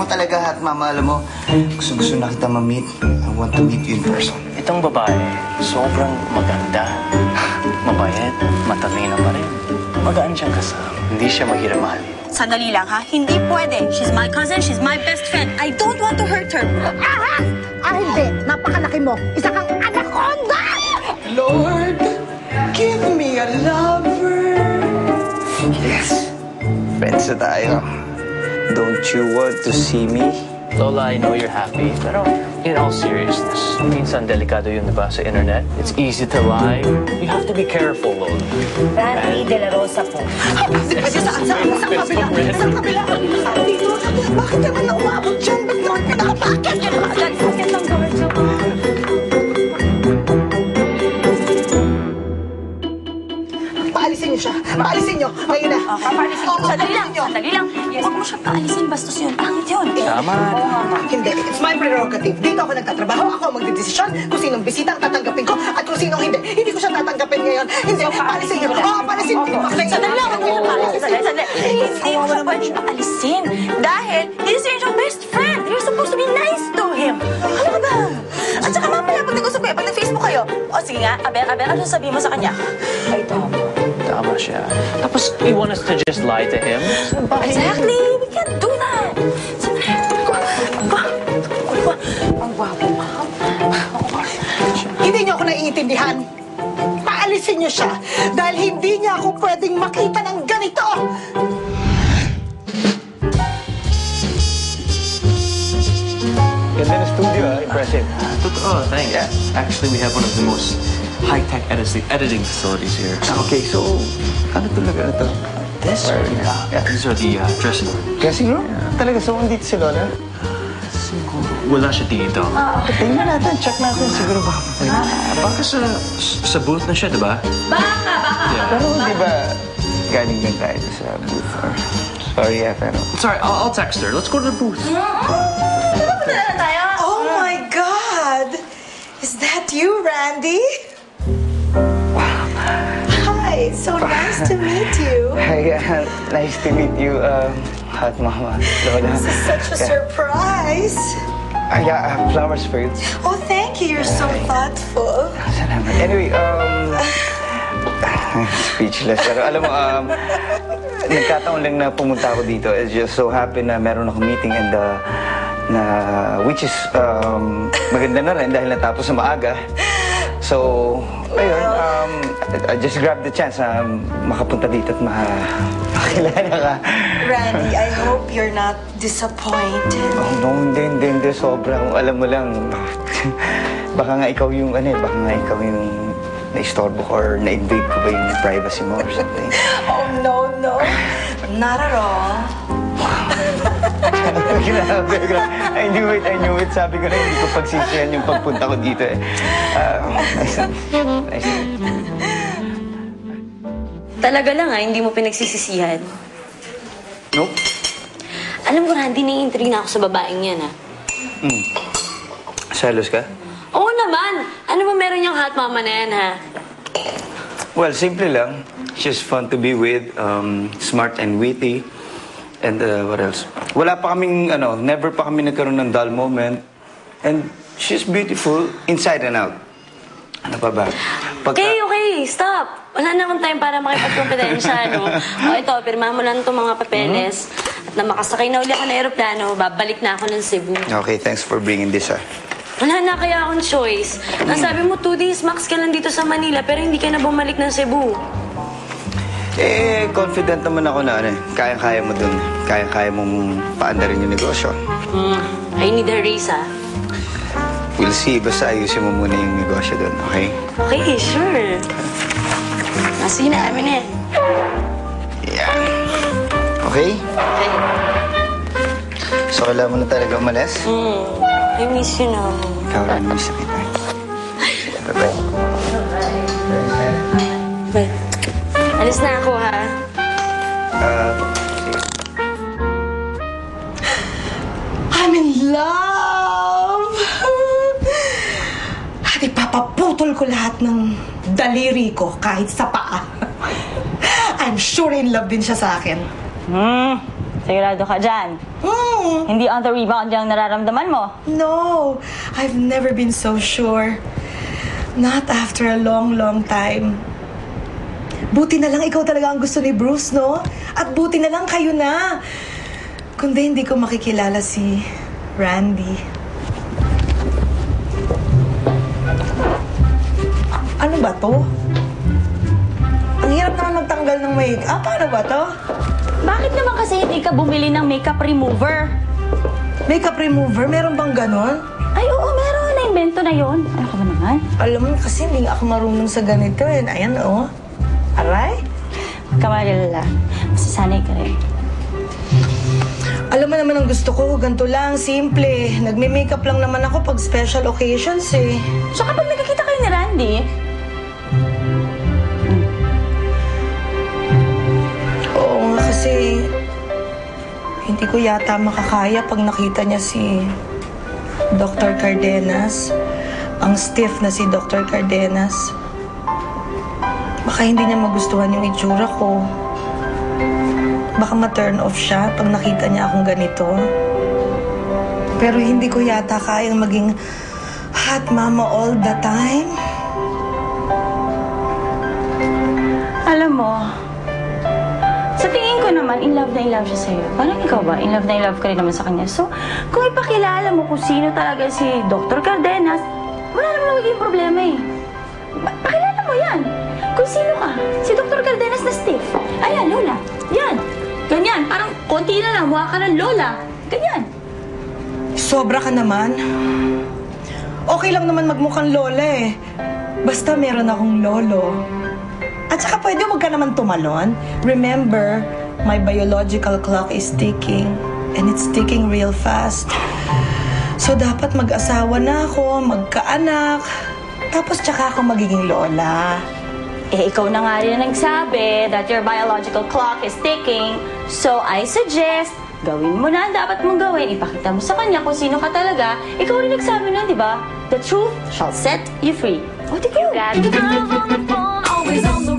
mo talaga, Hot Mama. Alam mo, gusto na kita ma-meet. I want to meet you in person. Itong babae, sobrang maganda. Mabayad, matalino pa rin. Magaan siyang kasama. Hindi siya mahirap mahalin. Sandali lang, ha? Hindi pwede. She's my cousin, she's my best friend. I don't want to hurt her. Ahas! Hindi. Napakalaki mo. Isa kang anaconda! Lord, give me a lover. Yes. Friends na tayo. Don't you want to see me? Lola, I know you're happy, pero in all seriousness, minsan delikado yun, diba, sa internet? It's easy to lie. You have to be careful, Lola. Randy De La Rosa po. Saan kabila? Saan kabila? Dito. Bakit naman na umabot dyan? Ba't naman pinakapakit yan? Bakit lang gawin siya? Paalisin niyo siya. Paalisin niyo. Ngayon na. Paalisin niyo. Sandali lang. Sandali lang. Huwag mo siya paalisin. Bastos yun. Pangit yun. Tama. Hindi. It's my prerogative. Dito ako nagtatrabaho. Ako ang magdidesisyon kung sinong bisita ang tatanggapin ko at kung sinong hindi. Hindi ko siya tatanggapin ngayon. Hindi. Paalisin niyo. Oo, paalisin niyo. Sandali lang. Huwag mo siya paalisin. Sandali. Hindi mo siya pwede paalisin. Dahil, this is your best friend. You're supposed to be nice to him. Ano ka ba? At saka mamaya, pag nag-usap kayo, pag nag-Facebook kayo. O sige nga, Aber, ano sabihin mo sa kanya? Ay, tama. Tama siya. Tapos, you want us to just lie to him? Exactly! We can't do that! Ang gwapo, ma'am. Hindi niyo ako naiintindihan. Paalisin niyo siya dahil hindi niya ako pwedeng makita ng ganito. Ganda na studio, impressive. Oh, thanks. Yeah. Actually, we have one of the most high-tech editing facilities here. Okay, so, ano talaga na to? This Where- one? Yeah. These are the dressing room. Dressing room? Talaga, so dito si Lola? Siguro. Wala siya dito. Tingnan natin, check natin. Siguro baka pa pwede. Baka sa booth na siya, diba? Pero di ba galing din tayo sa booth? Or, sorry, pero... Sorry, I'll text her. Let's go to the booth. Oh my God! Is that you, Randy? Hi, so nice to meet you. Hi, nice to meet you, Hot Mama, Lola. This is such a surprise. Yeah, flowers for you. Oh, thank you. You're so thoughtful. Salamat. Anyway, speechless. Pero alam mo, nagkataon lang na pumunta ako dito. It's just so happy na meron akong meeting and which is maganda na rin dahil natapos na maaga. So, ayun, I just grabbed the chance na makapunta dito at makilala ka. Randy, I hope you're not disappointed. Oh, no, hindi, sobrang, alam mo lang, baka nga ikaw yung, na-istorbo ko or na-invade ko ba yung privacy mo or something. Oh, no. Not at all. Grabe. I knew it. Sabi ko na hindi ko pagsisihan yung pagpunta ko dito eh. Nice. Talaga lang hindi mo pinagsisisihan. Nope. Alam mo, Randy, nai-intrigue na ako sa babaeng yan, Selos ka? Oo naman! Ano ba meron yung hot mama na yan, ha? Well, simple lang. She's fun to be with, smart and witty. And what else? Wala pa kaming, never pa kami nagkaroon ng dull moment. And she's beautiful inside and out. Ano pa ba? Okay, stop! Wala na akong time para makipagkompetensya, no? O, ito, pirmahan mo lang itong mga papeles. At na makasakay na uli ako ng aeroplano, babalik na ako ng Cebu. Okay, thanks for bringing this, Wala na kaya akong choice. Nasabi mo, 2 days max ka lang dito sa Manila, pero hindi ka na bumalik ng Cebu. Confident naman ako na, kaya-kaya mo dun. Kaya-kaya mong paandarin yung negosyo. I need a raise, ha? We'll see. Basta ayusin mo muna yung negosyo dun, okay? Okay, sure. Sige na, amin na yan. Yeah. Okay? Okay. So, kailangan mo na talaga umalis? I miss you na. Ikaw rin, miss na kita. Bye-bye. Bye. Alis na ako, ha? Sige. I'm in love! At ipapaputol ko lahat ng daliri ko kahit sa paa. I'm sure in love din siya sa akin. Sigurado ka dyan. Hindi on the rebound yung nararamdaman mo. No, I've never been so sure. Not after a long, long time. Buti na lang ikaw talaga ang gusto ni Bruce, no? At buti na lang kayo na. Kundi hindi ko makikilala si Randy. Ano ba to? Ang hirap naman magtanggal ng make-up. Paano ba to? Bakit naman kasi hindi ka bumili ng makeup remover? Makeup remover? Meron bang ganon? Ay, oo, meron. Na-invento na yon. Ano ka ba naman? Alam mo, kasi hindi ako marunong sa ganito. Ayan, oh. Aray? Huwag ka magalala. Masasanay ka rin. Alam mo naman ang gusto ko, ganito lang, simple. Nagme-makeup lang naman ako pag special occasions eh. So kapag nakikita kayo ni Randy, Oo nga kasi, hindi ko yata makakaya pag nakita niya si Dr. Cardenas. Ang stiff na si Dr. Cardenas. Baka hindi niya magustuhan yung itsura ko. Baka ma-turn off siya pag nakita niya akong ganito. Pero hindi ko yata kayang maging hot mama all the time. alam mo, sa tingin ko naman, in love siya sa'yo. Parang ikaw ba? In love ka rin naman sa kanya. So, kung ipakilala mo kung sino talaga si Dr. Cardenas, wala naman magiging problema eh. Pakilala mo yan. Kung sino ka, si Dr. Cardenas na stiff. Ayan, Lola. Yan. Ganyan. Parang konti na lang. Mukha ka ng Lola. Ganyan. Sobra ka naman. Okay lang naman magmukhang lola eh. Basta meron akong lolo. At saka pwede huwag ka naman tumalon. Remember, my biological clock is ticking. And it's ticking real fast. So dapat mag-asawa na ako, magkaanak. Tapos tsaka ako magiging lola. Eh, ikaw na nga rin ang nagsabi that your biological clock is ticking. So, I suggest, gawin mo na ang dapat mong gawin. Ipakita mo sa kanya kung sino ka talaga. Ikaw rin nagsabi na, di ba? The truth shall set you free. O, di ko. Got the love on the phone, always on the